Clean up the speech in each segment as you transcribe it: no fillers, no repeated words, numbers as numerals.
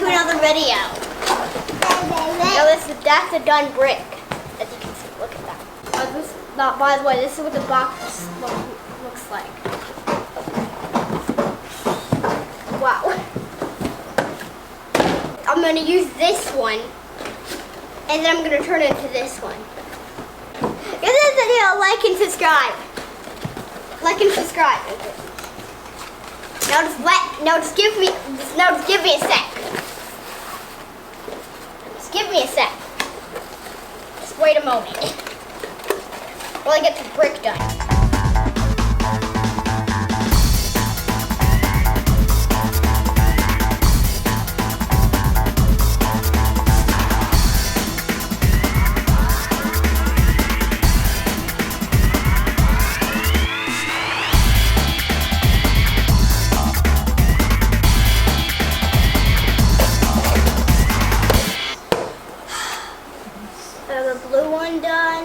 to another video. Now that's a done brick, as you can see. Look at that. By the way, this is what the box looks like. Wow. I'm going to use this one, and then I'm going to turn it into this one. Give this video a like and subscribe. Like and subscribe. Now just give me a sec. Just give me a sec. Just wait a moment while I get the brick done. The blue one done.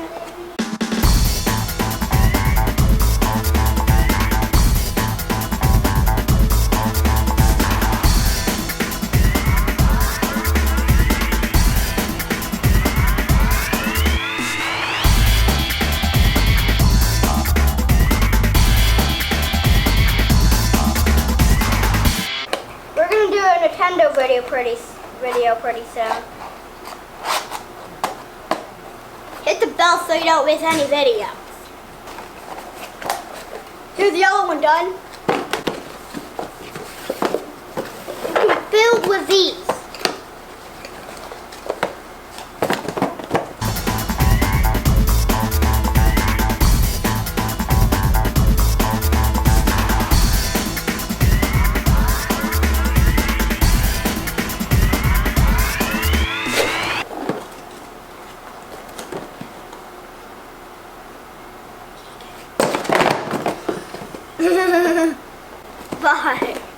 We're gonna do a Nintendo video pretty soon. Hit the bell so you don't miss any videos. Here's the yellow one done. Filled with these. Bye.